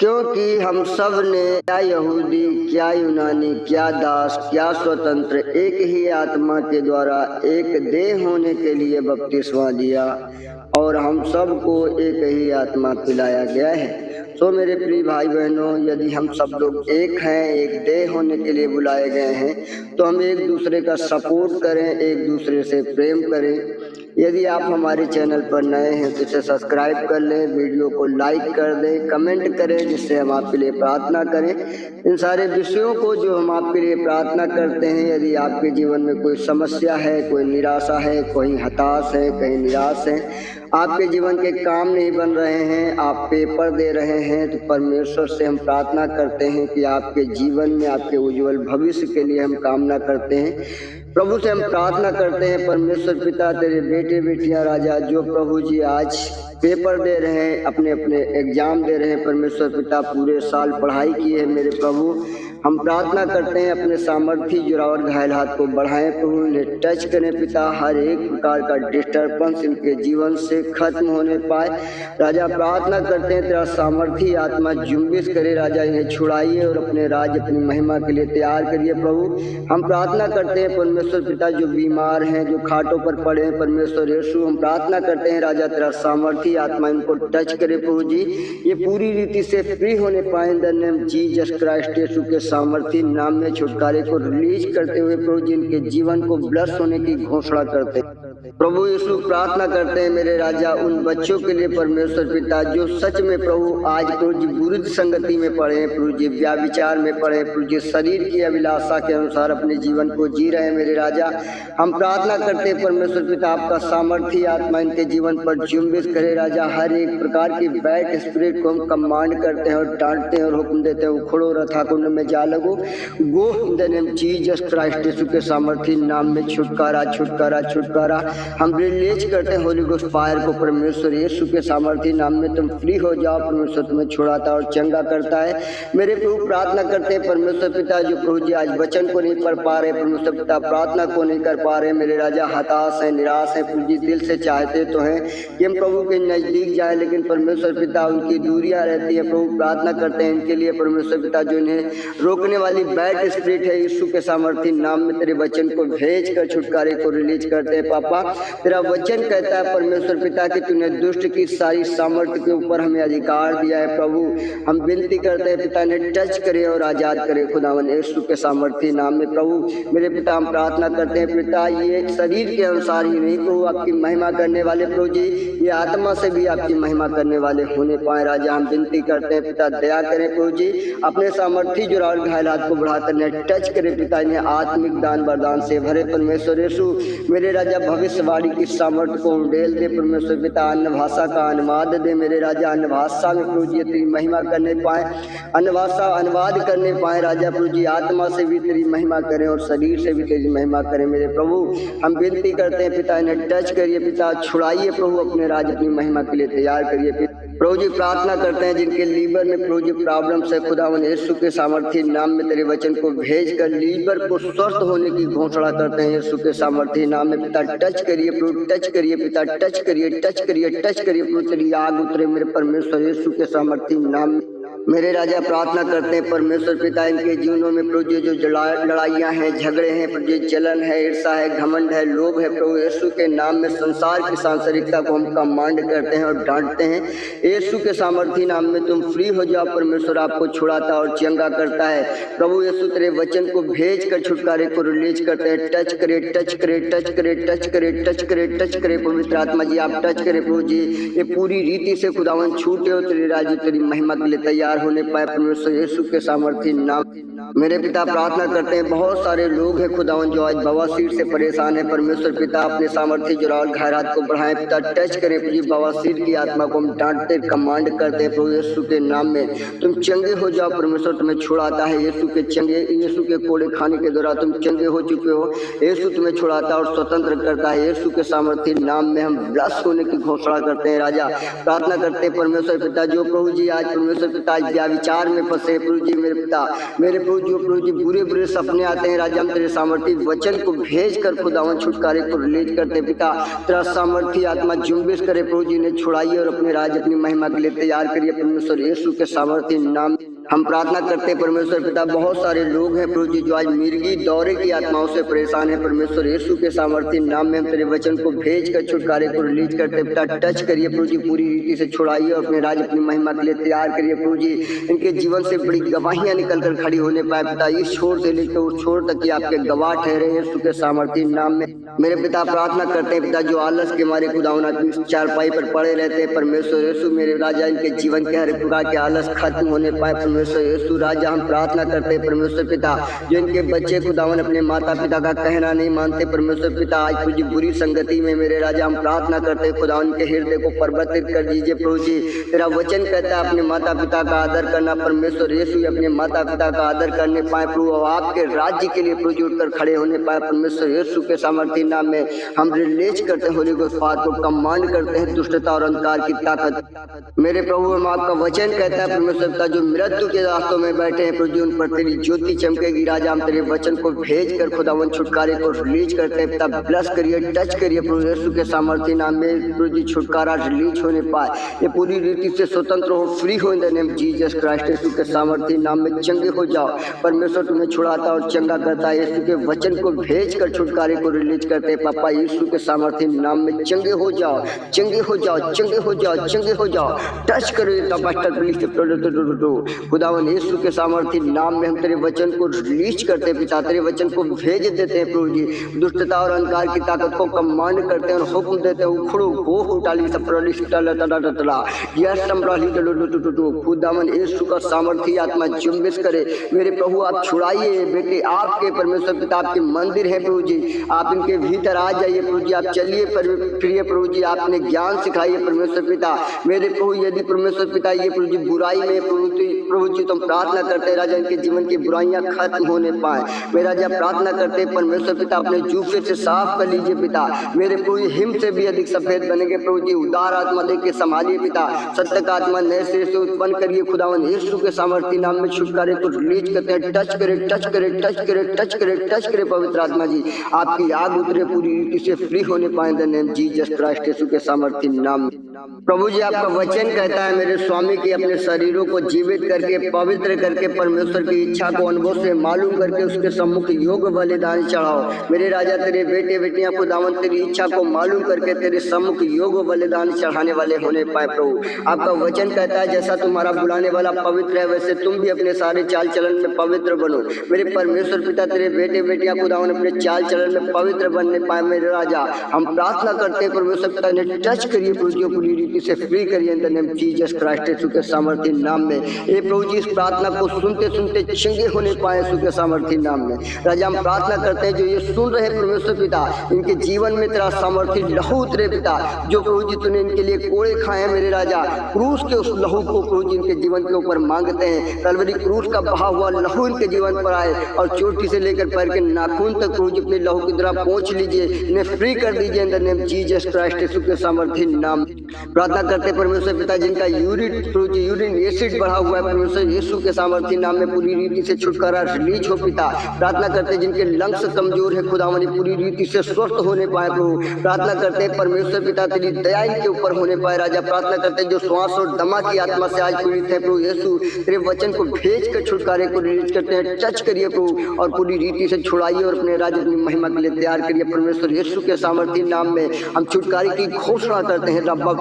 क्योंकि हम सब ने क्या यहूदी, क्या यूनानी, क्या दास, क्या स्वतंत्र एक ही आत्मा के द्वारा एक देह होने के लिए बपतिस्मा दिया और हम सबको एक ही आत्मा पिलाया गया है। तो मेरे प्रिय भाई बहनों, यदि हम सब लोग एक हैं, एक देह होने के लिए बुलाए गए हैं, तो हम एक दूसरे का सपोर्ट करें, एक दूसरे से प्रेम करें। यदि आप हमारे चैनल पर नए हैं तो इसे सब्सक्राइब कर लें, वीडियो को लाइक कर दें, कमेंट करें जिससे हम आपके लिए प्रार्थना करें। इन सारे विषयों को जो हम आपके लिए प्रार्थना करते हैं, यदि आपके जीवन में कोई समस्या है, कोई निराशा है, कोई हताश है, कहीं निराश है, आपके जीवन के काम नहीं बन रहे हैं, आप पेपर दे रहे हैं, तो परमेश्वर से हम प्रार्थना करते हैं कि आपके जीवन में आपके उज्जवल भविष्य के लिए हम कामना करते हैं। प्रभु से हम प्रार्थना करते हैं, परमेश्वर पिता, तेरे बेटे बेटियां राजा जो प्रभु जी आज पेपर दे रहे हैं, अपने अपने एग्जाम दे रहे हैं, परमेश्वर पिता पूरे साल पढ़ाई की है मेरे प्रभु, हम प्रार्थना करते हैं अपने सामर्थ्य जुरावर घायल हाथ को बढ़ाएं प्रभु, इन्हें टच करें पिता, हर एक प्रकार का डिस्टर्बेंस इनके जीवन से खत्म होने पाए। राजा प्रार्थना करते हैं तेरा सामर्थ्य आत्मा जुम्बिश करे राजा, इन्हें छुड़ाइए और अपने राज्य अपनी महिमा के लिए तैयार करिए प्रभु। हम प्रार्थना करते हैं परमेश्वर पिता जो बीमार हैं, जो खाटों पर पड़े हैं, परमेश्वर यीशु हम प्रार्थना करते हैं राजा तेरा सामर्थ्य आत्मा इनको टच करे प्रभु जी, ये पूरी रीति से फ्री होने पाए in the name Jesus Christ Yeshu के सामर्थ्य नाम में छुटकारे को रिलीज करते हुए प्रभु जी इनके जीवन को ब्लस होने की घोषणा करते हैं। प्रभु यीशु प्रार्थना करते हैं मेरे राजा उन बच्चों के लिए परमेश्वर पिता जो सच में प्रभु आज प्रभु जी बुरी संगति में पड़े हैं, प्रभु जी व्याभिचार में पड़े हैं, प्रभु जी शरीर की अभिलाषा के अनुसार अपने जीवन को जी रहे हैं मेरे राजा। हम प्रार्थना करते हैं परमेश्वर पिता आपका सामर्थ्य आत्मा इनके जीवन पर जुम्बिश करे राजा, हर एक प्रकार की बैड स्पिरिट को हम कमांड करते हैं और डांटते हैं और हुक्म देते हैं उखड़ो रथा कुंड में जा लगो, go in the name Jesus Christ Yeshu के सामर्थ्य नाम में छुटकारा छुटकारा छुटकारा हम रिलीज करते हैं होली गोस्ट फायर को परमेश्वर यीशु के सामर्थ्य नाम में तुम फ्री हो जाओ, परमेश्वर तुम्हें छुड़ाता और चंगा करता है मेरे प्रभु। प्रार्थना करते हैं परमेश्वर पिता जो प्रभु जी आज वचन को नहीं पढ़ पा रहे, परमेश्वर पिता प्रार्थना को नहीं कर पा रहे मेरे राजा, हताश है, निराश है, प्रभु जी दिल से चाहते तो हैं कि हम प्रभु के नजदीक जाए, लेकिन परमेश्वर पिता उनकी दूरियां रहती है प्रभु। प्रार्थना करते हैं इनके लिए परमेश्वर पिता जो इन्हें रोकने वाली बैड स्पिरिट है, यीशु के सामर्थ्य नाम में तेरे वचन को भेज कर छुटकारे को रिलीज करते हैं पापा। तेरा वचन कहता है परमेश्वर पिता कि तूने दुष्ट की सारी सामर्थ्य के ऊपर हमें अधिकार दिया है प्रभु। हम विनती करते हैं पिता ने टच करे और आजाद करे खुदावन यीशु के सामर्थ्य नाम में प्रभु। मेरे पिता हम प्रार्थना करते हैं पिता ये शरीर के अनुसार ही नहीं प्रभु आपकी महिमा करने वाले प्रभु जी, ये आत्मा से भी आपकी महिमा करने वाले होने पाए राजा। हम विनती करते हैं पिता दया करें प्रभु जी, अपने सामर्थ्य जुरावर घायल हाथ को बढ़ाकर ने टच करे पिता, इन्हें आत्मिक दान वरदान से भरे परमेश्वर यीशु मेरे राजा। भविष्यवाणी की सामर्थ्य को उंडेल दे परमेश्वर पिता, अन्य भाषा का अनुवाद दे मेरे राजा, अन्य भाषा में प्रभु जी तेरी महिमा करने पाए, अन्य भाषा अनुवाद करने पाए राजा प्रभु जी, आत्मा से भी तेरी महिमा करें और शरीर से भी तेरी महिमा करें मेरे प्रभु। हम विनती करते हैं पिता इन्हें टच करिए पिता, छुड़ाइए प्रभु, अपने राज्य अपनी महिमा के लिए तैयार करिए प्रभु जी। प्रार्थना करते हैं जिनके लीवर में प्रभु जी प्रॉब्लम्स है खुदावन यीशु के सामर्थ्य नाम में तेरे वचन को भेज कर लीवर को स्वस्थ होने की घोषणा करते हैं यीशु के सामर्थ्य नाम में पिता। टच करिए प्रभु, टच करिए पिता, टच करिए टच करिए टच करिए प्रभु, तेरी आग उतरे मेरे परमेश्वर यीशु के सामर्थ्य नाम में मेरे राजा। प्रार्थना करते हैं परमेश्वर पिता इनके जीवनों में प्रभु जी जो लड़ाइयाँ हैं, झगड़े हैं, प्रभु जी जलन है, ईर्षा है, घमंड है, लोभ है, प्रभु यीशु के नाम में संसार की सांसारिकता को हम कमांड करते हैं और डांटते हैं यीशु के सामर्थ्य नाम में तुम फ्री हो जाओ। परमेश्वर आपको छुड़ाता और चंगा करता है प्रभु यीशु, तेरे वचन को भेज कर छुटकारे को रिलीज करते हैं। टच करे टच करे टच करे टच करे टच करे टच करे पवित्र आत्मा जी आप टच करे प्रभु जी, ये पूरी रीति से खुदावन छूटे हो तेरे राज्य तेरी महिमा के लिए तैयार होने पाए परमेश्वर यीशु के सामर्थ्य नाम मेरे पिता। प्रार्थना करते हैं बहुत सारे लोग हैं खुदावन जो आज बवासीर से परेशान है परमेश्वर पिता, अपने सामर्थ्य जुरावर घायल हाथ को बढ़ाएं पिता, टच करें प्रभु जी, बवासीर की आत्मा को हम डांटते कमांड करते हैं प्रभु यीशु के नाम में तुम चंगे हो जाओ। परमेश्वर तुम्हें छुड़ाता है, यीशु के चंगे, यीशु के कोड़े खाने के द्वारा तुम चंगे हो चुके हो, यीशु तुम्हें छुड़ाता और स्वतंत्र करता है यीशु के सामर्थ्य नाम में हम ब्लस होने की घोषणा करते हैं राजा। प्रार्थना करते हैं परमेश्वर पिता जो प्रभु जी आज परमेश्वर पिता व्याभिचार में फंसे प्रभु जी मेरे पिता, मेरे प्रभु जी बुरे बुरे सपने आते हैं राजा, हम तेरे सामर्थी वचन को भेज कर खुदावन छुटकारे को रिलीज करते पिता। तेरा सामर्थी आत्मा जुम्बिश करे प्रभु जी ने छुड़ाइए और अपने राज्य अपनी महिमा के लिए तैयार करिए परमेश्वर यीशु के सामर्थी नाम हम प्रार्थना करते हैं परमेश्वर पिता। बहुत सारे लोग हैं प्रभु जी जो आज मिर्गी दौरे की आत्माओं से परेशान है परमेश्वर यीशु के सामर्थी नाम में हम तेरे वचन को भेज कर छुटकारे को रिलीज करते पिता। टच करिए प्रभु जी, पूरी रीति से छुड़ाइए और अपने राज्य अपनी महिमा के लिए तैयार करिए प्रभु जी। इनके जीवन से बड़ी गवाहियां निकल कर खड़ी होने पाए पिता, इस छोर से लेकर उस छोर तक की आपके गवाह ठहरे यीशु के सामर्थी नाम में। मेरे पिता प्रार्थना करते हैं पिता जो आलस के मारे खुदावन अपनी चारपाई पर पड़े रहते हैं परमेश्वर यीशु मेरे राजा, इनके जीवन के हर प्रकार के आलस खत्म होने पाए परमेश्वर यीशु राजा। हम प्रार्थना करते हैं परमेश्वर पिता जो इनके बच्चे खुदावन अपने माता पिता का कहना नहीं मानते परमेश्वर पिता, आज प्रभु जी बुरी संगति में मेरे राजा हम प्रार्थना करते हैं खुदावन के हृदय को परिवर्तित कर दीजिए प्रभु जी। तेरा वचन कहता है अपने माता पिता का आदर करना परमेश्वर यीशु अपने माता पिता का आदर करने पाए प्रभु, आपके राज्य के लिए प्रभु जी उठकर खड़े होने पाए परमेश्वर यीशु के सामर्थी नाम में हम रिलीज करते हैं होली गोस्ट फादर को कमांड करते हैं दुष्टता और अंधकार की ताकत। मेरे प्रभु हम आपका वचन कहता है परमेश्वर पिता जो मृत्यु के रास्तों में बैठे हैं प्रभु जी उन पर तेरी ज्योति चमकेगी राजा। हम तेरे वचन को भेज कर खुदावन छुटकारे को रिलीज करते हैं पिता, ब्लेस करिए टच करिए प्रभु यीशु के सामर्थी नाम में प्रभु जी छुटकारा रिलीज होने पाए, ये पूरी रीति से स्वतंत्र हो, फ्री हो in the name Jesus Christ Yeshu के सामर्थी नाम में चंगे हो जाओ। परमेश्वर तुम्हें छुड़ाता और चंगा करता है, यीशु के वचन को भेज कर छुटकारे को रिलीज करते हैं पापा यीशु के सामर्थी नाम में चंगे हो जाओ, चंगे हो जाओ, चंगे हो जाओ, चंगे हो जाओ। टच करो मास्टर प्लीज खुदावन यीशु के सामर्थी नाम में हम तेरे वचन को रिलीज करते हैं पिता, तेरे वचन को भेज देते हैं प्रभु जी। दुष्टता और अंधकार की ताकत को कमांड करते हैं और हुक्म देते हैं उखड़ो हो उटाली सप्रली तला तला तला यस संप्रली टुटु खुदावन यीशु का सामर्थी आत्मा जुम्बिश करे मेरे प्रभु। आप छुड़ाइए बेटे आपके परमेश्वर पिता, आपके मंदिर है प्रभु जी, आप इनके भीतर आ जाइए प्रभु जी, आप चलिए प्रिय प्रभु जी, आपने ज्ञान सिखाइए परमेश्वर पिता मेरे प्रभु। यदि परमेश्वर पिता ये प्रभु जी बुराई में प्रभु जी तुम प्रार्थना करते हैं राजा इनके जीवन की बुराइयां खत्म होने पाए मेरा राजा, प्रार्थना करते हैं परमेश्वर पिता अपने जूफे से साफ कर लीजिए पिता मेरे प्रभु, हिम से भी अधिक सफेद बनेंगे प्रभु जी। उदार आत्मा देख के संभालिए पिता, सत्य का आत्मा नए सिरे से उत्पन्न करिए खुदावन यीशु के सामर्थी नाम में छुटकारे को रिलीज करते हैं। टच करे टच करे टच करे टच करे टच करे पवित्र आत्मा जी, आपकी आग उतरे पूरी रीति से फ्री होने पाए the name Jesus Christ Yeshu के सामर्थी नाम। प्रभु जी आपका वचन कहता है मेरे स्वामी की अपने शरीरों को जीवित करके पवित्र करके परमेश्वर की इच्छा को अनुभव से मालूम करके उसके सम्मुख योग बलिदान चढ़ाओ मेरे राजा। तेरे बेटे बेटियां खुदावन तेरी इच्छा को मालूम करके तेरे सम्मुख योग बलिदान चढ़ाने वाले होने पाए प्रभु। आपका वचन कहता है जैसा तुम्हारा बुलाने वाला पवित्र है वैसे तुम भी अपने सारे चाल चलन में पवित्र बनो मेरे परमेश्वर पिता। तेरे बेटे बेटियां खुदावन अपने चाल चलन में पवित्र बनने पाए मेरे राजा। हम प्रार्थना करते हैं परमेश्वर पिता ने टच करिए प्रभु जी, पूरी रीति से फ्री करिए in the name Jesus Christ Yeshu के सामर्थी नाम में। ये प्रभु जी इस प्रार्थना को सुनते सुनते चंगे होने पाए यीशु के सामर्थी नाम में राजा। हम प्रार्थना करते हैं जो ये सुन रहे परमेश्वर पिता इनके जीवन में तेरा सामर्थी लहू उतरे पिता, जो प्रभु जी तूने इनके लिए कोड़े खाए मेरे राजा, क्रूस के उस लहू को प्रभु जी इनके जीवन के ऊपर मांगते हैं। कलवरी क्रूस का बहा हुआ लहू इनके जीवन पर आए और चोटी से लेकर पैर के नाखून तक प्रभु जी अपने लहू की तरह पहुंच लीजिए, इन्हें फ्री कर दीजिए in the name Jesus Christ Yeshu के सामर्थी नाम। प्रार्थना करते परमेश्वर पिता जिनका यूरिन एसिड बढ़ा हुआ है परमेश्वर यीशु के सामर्थी नाम में पूरी रीति से छुटकारा रिलीज हो पिता। प्रार्थना करते जिनके लंग्स कमजोर है खुदावनी पूरी रीति से स्वस्थ होने पाए प्रभु। प्रार्थना करते परमेश्वर पिता तेरी दया इनके ऊपर होने पाए राजा। प्रार्थना करते जो श्वास और दमा की आत्मा से आज पीड़ित है प्रभु यीशु तेरे वचन को भेज कर छुटकारे को रिलीज करते हैं। टच करिए प्रभु और पूरी रीति से छुड़ाइए और अपने राज्य अपनी महिमा के लिए तैयार करिए परमेश्वर यीशु के सामर्थी नाम में। हम छुटकारे की घोषणा करते हैं रब्बा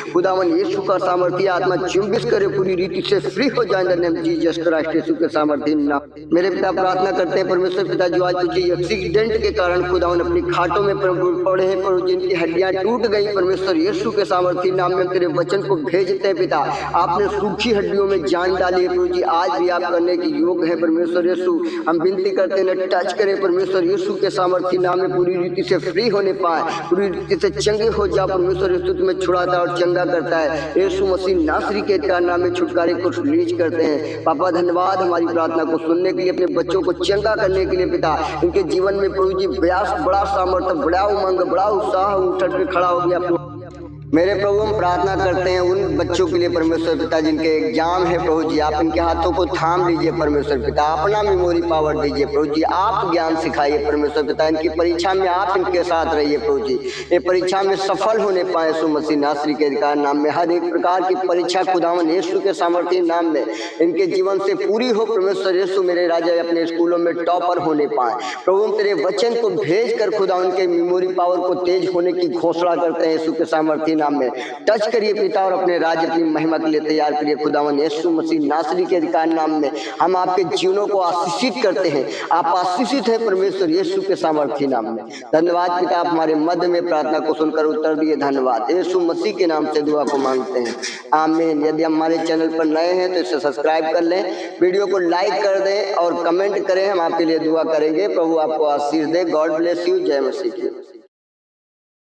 खुदावन यीशु का सामर्थी आत्मा जुम्बिश करे पूरी रीति से फ्री हो जाए in the name Jesus Christ Yeshu के सामर्थी नाम। मेरे पिता प्रार्थना करते हैं परमेश्वर पिता जो आज तुझे एक्सीडेंट के कारण खुदावन अपनी खाटों में पड़े हैं प्रभु जिनकी हड्डियां टूट गई परमेश्वर यीशु के सामर्थी नाम में तेरे वचन को भेजते हैं पिता। आपने सूखी हड्डियों में जान डाली है प्रभु जी, आज भी आप करने की योग है परमेश्वर यीशु। हम विनती करते हैं टच करें परमेश्वर यीशु के सामर्थी नाम में पूरी रीति से फ्री होने पाए, पूरी रीति से चंगे हो जाओ परमेश्वर यीशु तुम्हें छुड़ाता और चंगा करता है। यीशु मसीह नासरी के नाम में छुटकारे को रिलीज करते हैं पापा। धन्यवाद हमारी प्रार्थना को सुनने के लिए, अपने बच्चों को चंगा करने के लिए पिता। इनके जीवन में प्रभु जी बड़ा सामर्थ्य, बड़ा उमंग, बड़ा उत्साह उठ के खड़ा हो गया मेरे प्रभु हम प्रार्थना करते हैं उन बच्चों के लिए परमेश्वर पिता जिनके एग्जाम है प्रभु जी, आप इनके हाथों को थाम लीजिए परमेश्वर पिता, अपना मेमोरी पावर दीजिए प्रभु जी, आप ज्ञान सिखाइए परमेश्वर पिता, इनकी परीक्षा में आप इनके साथ रहिए प्रभु जी, ये परीक्षा में सफल होने पाए यीशु मसीह नासरी के अधिकार नाम में। हर एक प्रकार की परीक्षा खुदावन यीशु के सामर्थ्य नाम में इनके जीवन से पूरी हो परमेश्वर यीशु मेरे राजा, अपने स्कूलों में टॉपर होने पाए प्रभु। तेरे वचन को भेज कर खुदा उनके मेमोरी पावर को तेज होने की घोषणा करते हैं यीशु के सामर्थ्य नाम में। टच करिए पिता और अपने राज्य की महिमा के लिए तैयार करिए खुदावन यीशु मसीह नासरी के अधिकार नाम में। हम आपके जीवनों को आशीषित करते हैं, आप आशीषित हैं परमेश्वर यीशु के सामर्थ्य नाम में। धन्यवाद पिता, आप हमारे मध्य में प्रार्थना को सुनकर उत्तर दिए, धन्यवाद यीशु मसीह के नाम से दुआ को मांगते हैं, आमीन। यदि हमारे चैनल पर नए हैं तो इसे सब्सक्राइब कर लें, वीडियो को लाइक कर दें और कमेंट करें, हम आपके लिए दुआ करेंगे। प्रभु आपको आशीष दे। God bless you. जय मसीह की।